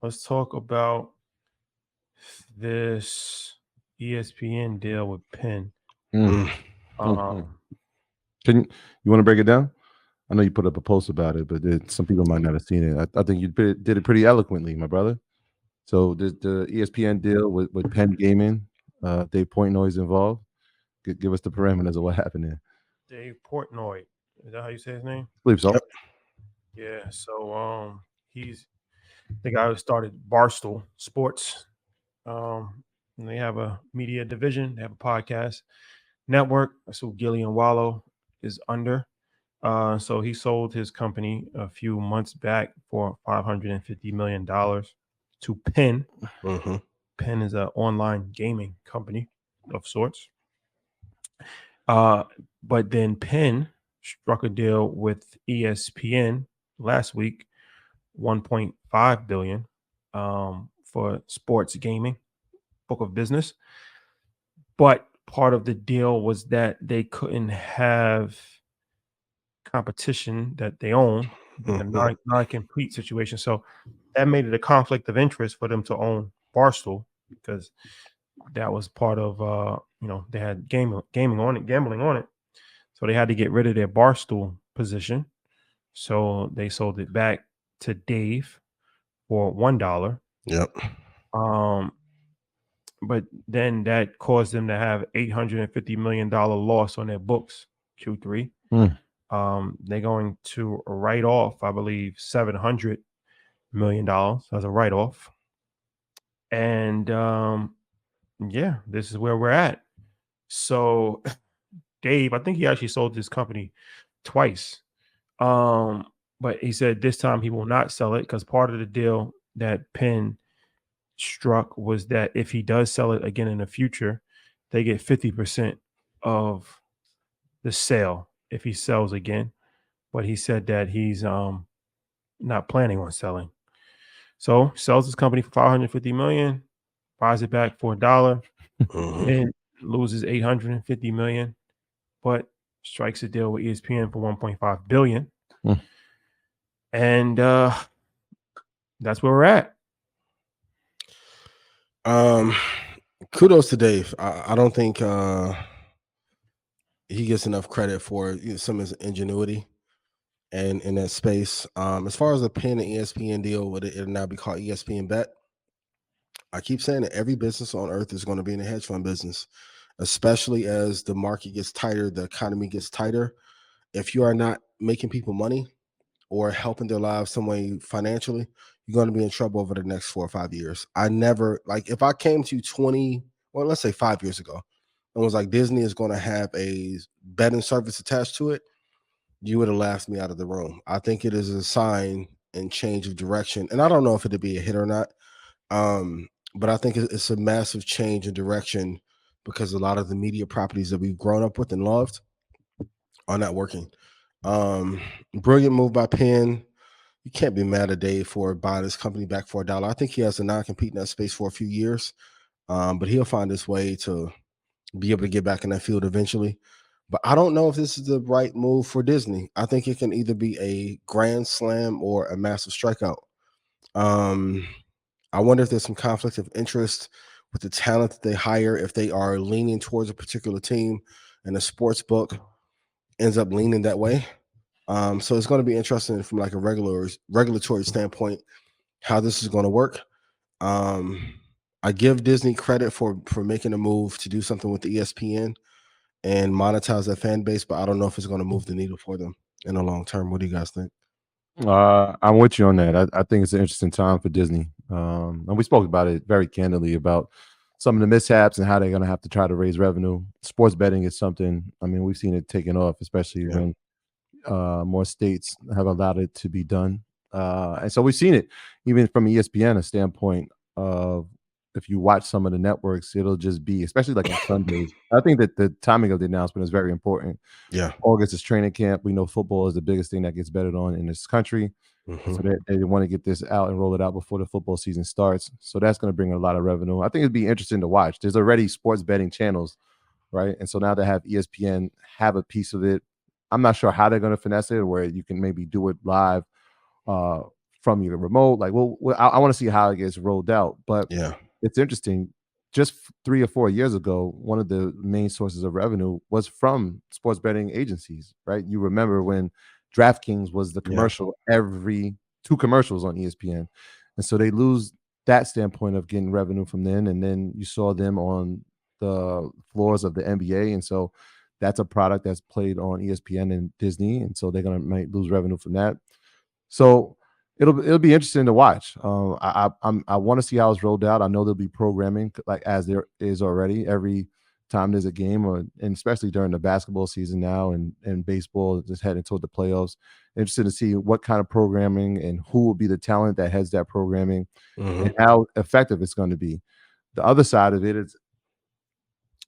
let's talk about this ESPN deal with Penn. Mm. Mm. Um, Can you want to break it down? I know you put up a post about it, but some people might not have seen it. I think you did it pretty eloquently, my brother. So the ESPN deal with Penn Gaming, Dave Portnoy is involved. Give us the parameters of what happened there. Dave Portnoy, is that how you say his name? I believe so. Yep. Yeah. So he's the guy who started Barstool Sports. And they have a media division. They have a podcast network. That's who Gillian Wallow is under. So he sold his company a few months back for $550 million to Penn. Mm-hmm. Penn is an online gaming company of sorts. Uh, but then Penn struck a deal with ESPN last week, 1.5 billion for sports gaming, book of business. But part of the deal was that they couldn't have competition that they own, a Mm-hmm. non-compete situation. So that made it a conflict of interest for them to own Barstool because that was part of they had gaming on it, gambling on it. So they had to get rid of their Barstool position. So they sold it back to Dave for $1. Yep. Um, but then that caused them to have $850 million loss on their books Q3. Mm. They're going to write off, I believe, $700 million as a write off. And yeah, this is where we're at. So Dave, I think he actually sold this company twice. Um, but he said this time he will not sell it because part of the deal that Penn struck was that if he does sell it again in the future, they get 50% of the sale if he sells again. But he said that he's not planning on selling. So sells his company for 550 million, buys it back for $1, Mm-hmm. then loses 850 million, but strikes a deal with ESPN for 1.5 billion. Mm. And that's where we're at. Um, kudos to Dave. I don't think he gets enough credit for some of his ingenuity and in that space. As far as the Penn and ESPN deal, would it'll now be called ESPN Bet? I keep saying that every business on earth is going to be in the hedge fund business, especially as the market gets tighter, the economy gets tighter. If you are not making people money or helping their lives some way financially, you're going to be in trouble over the next 4 or 5 years. I never, like, if I came to you 20, well, let's say 5 years ago, and was like, Disney is going to have a betting service attached to it, you would have laughed me out of the room. I think it is a sign and change of direction. And I don't know if it'd be a hit or not. But I think it's a massive change in direction because a lot of the media properties that we've grown up with and loved are not working. Um, Brilliant move by Penn. You can't be mad at Dave for buying his company back for $1. I think he has to non-compete in that space for a few years, but he'll find his way to be able to get back in that field eventually. But I don't know if this is the right move for Disney. I think it can either be a grand slam or a massive strikeout. Um, I wonder if there's some conflict of interest with the talent that they hire, if they are leaning towards a particular team and the sports book ends up leaning that way. So it's going to be interesting from like a regulatory standpoint how this is going to work. Um, I give Disney credit for making a move to do something with the ESPN and monetize that fan base, but I don't know if it's going to move the needle for them in the long term. What do you guys think? I'm with you on that. I think it's an interesting time for Disney. And we spoke about it very candidly about some of the mishaps and how they're going to have to try to raise revenue. Sports betting is something, I mean, we've seen it taken off, especially Yeah. when more states have allowed it to be done. And so we've seen it even from ESPN, a standpoint of if you watch some of the networks, it'll just be, especially like on Sundays. I think that the timing of the announcement is very important. Yeah. August is training camp. We know football is the biggest thing that gets betted on in this country. Mm-hmm. So they want to get this out and roll it out before the football season starts. So that's going to bring a lot of revenue. I think it'd be interesting to watch. There's already sports betting channels, right? And so now to have ESPN have a piece of it, I'm not sure how they're going to finesse it, where you can maybe do it live from your remote. Like, I want to see how it gets rolled out. But Yeah. it's interesting. Just 3 or 4 years ago, one of the main sources of revenue was from sports betting agencies, right? You remember when DraftKings was the commercial every 2 commercials on ESPN. And so they lose that standpoint of getting revenue from then. And then you saw them on the floors of the NBA. And so that's a product that's played on ESPN and Disney. And so they're going to might lose revenue from that. So it'll be interesting to watch. I want to see how it's rolled out. I know there'll be programming like as there is already every time there's a game, and especially during the basketball season now and baseball just heading toward the playoffs. Interested to see what kind of programming and who will be the talent that heads that programming and how effective it's going to be. The other side of it is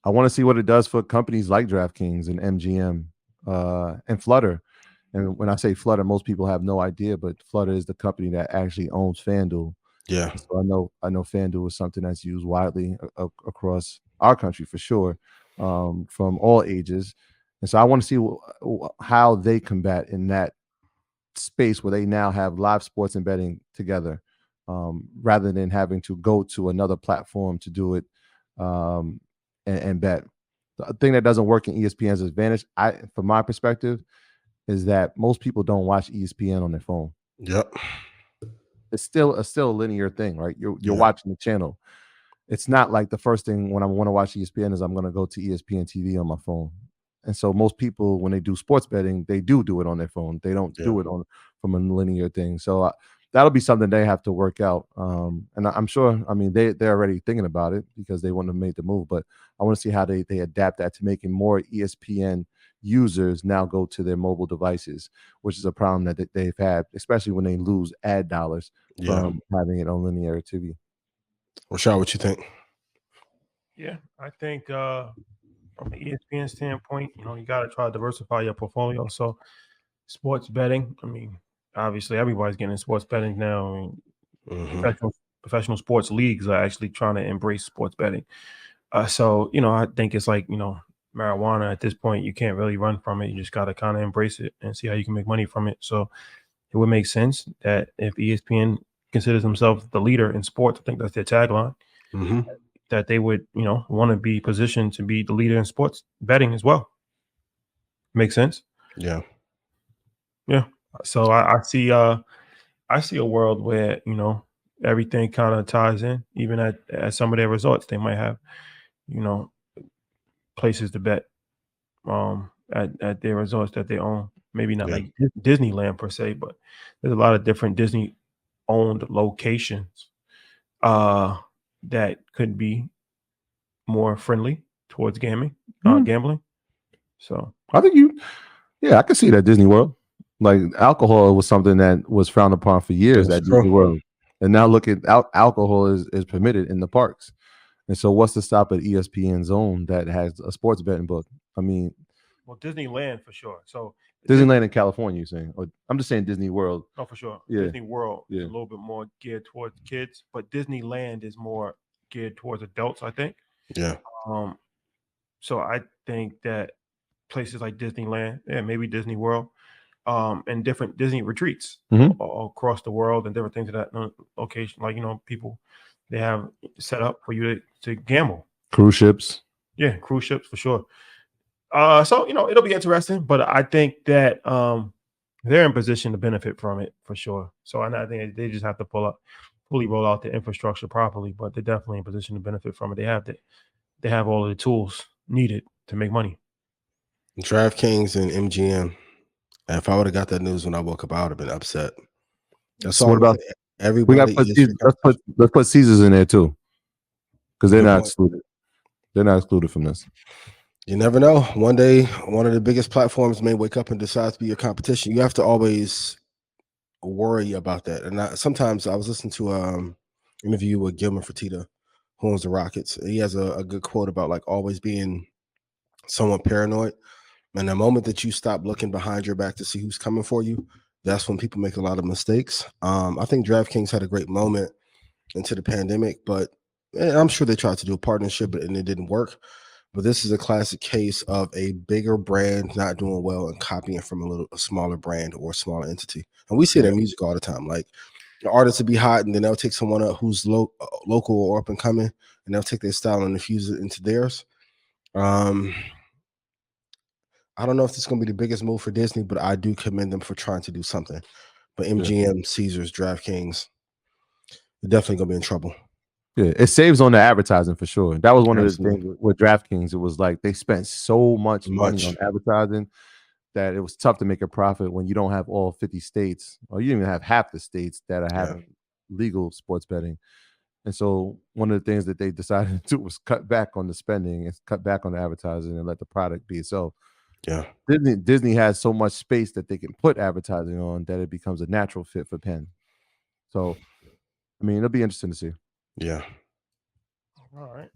I want to see what it does for companies like DraftKings and MGM and Flutter. And when I say Flutter, most people have no idea, but Flutter is the company that actually owns FanDuel. Yeah. So I know FanDuel is something that's used widely across our country for sure, from all ages. And so I want to see how they combat in that space where they now have live sports and betting together, rather than having to go to another platform to do it and bet. The thing that doesn't work in ESPN's advantage, from my perspective, is that most people don't watch ESPN on their phone. Yep. It's still a linear thing, right? You're watching the channel. It's not like the first thing when I want to watch ESPN is I'm going to go to ESPN TV on my phone. And so most people, when they do sports betting, they do it on their phone. They don't do it from a linear thing. So that'll be something they have to work out. And I'm sure, I mean, they're already thinking about it because they wouldn't have made the move. But I want to see how they adapt that to making more ESPN users now go to their mobile devices, which is a problem that they've had, especially when they lose ad dollars from having it on linear TV. Rashad, what you think? Yeah, I think from the ESPN standpoint, you got to try to diversify your portfolio. So sports betting, I mean, obviously everybody's getting into sports betting now. I mean, professional sports leagues are actually trying to embrace sports betting. So, I think it's like, marijuana at this point. You can't really run from it. You just got to kind of embrace it and see how you can make money from it. So it would make sense that if ESPN considers themselves the leader in sports, I think that's their tagline, that they would, want to be positioned to be the leader in sports betting as well. Makes sense? Yeah. Yeah. So I see a world where, everything kind of ties in. Even at some of their resorts, they might have, places to bet at their resorts that they own. Maybe not like Disneyland per se, but there's a lot of different Disney owned locations that could be more friendly towards gambling. So I think I can see that Disney World. Like alcohol was something that was frowned upon for years at Disney World. And now look at alcohol is permitted in the parks. And so what's to stop at ESPN's own that has a sports betting book? I mean, well, Disneyland for sure. So Disneyland in California, you're saying? Or I'm just saying Disney World. Oh, for sure. Yeah. Disney World is a little bit more geared towards kids, but Disneyland is more geared towards adults, I think. Yeah. So I think that places like Disneyland, maybe Disney World, and different Disney retreats all across the world and different things of that location. Like, people they have set up for you to gamble. Cruise ships. Yeah, cruise ships for sure. So, it'll be interesting, but I think that they're in position to benefit from it for sure. So I think they just have to fully roll out the infrastructure properly, but they're definitely in position to benefit from it. They have all of the tools needed to make money. DraftKings and MGM. If I would have got that news when I woke up, I would have been upset. So what about everybody? Let's put Caesars in there too, because they're not excluded. They're not excluded from this. You never know. One day, one of the biggest platforms may wake up and decide to be your competition. You have to always worry about that. And sometimes I was listening to an interview with Gilman Fertitta, who owns the Rockets. He has a good quote about like always being somewhat paranoid. And the moment that you stop looking behind your back to see who's coming for you, that's when people make a lot of mistakes. I think DraftKings had a great moment into the pandemic, but I'm sure they tried to do a partnership, and it didn't work. But this is a classic case of a bigger brand not doing well and copying from a smaller brand or a smaller entity. And we see it in music all the time. Like the artist to be hot, and then they'll take someone up who's local or up and coming, and they'll take their style and infuse it into theirs. I don't know if this is going to be the biggest move for Disney, but I do commend them for trying to do something. But MGM, Caesars, DraftKings, they're definitely going to be in trouble. Yeah, it saves on the advertising for sure. That was one of the things with DraftKings. It was like they spent so much money on advertising that it was tough to make a profit when you don't have all 50 states, or you don't even have half the states that are having legal sports betting. And so one of the things that they decided to do was cut back on the spending and cut back on the advertising and let the product be. So yeah, Disney has so much space that they can put advertising on that it becomes a natural fit for Penn. So, I mean, it'll be interesting to see. Yeah. All right.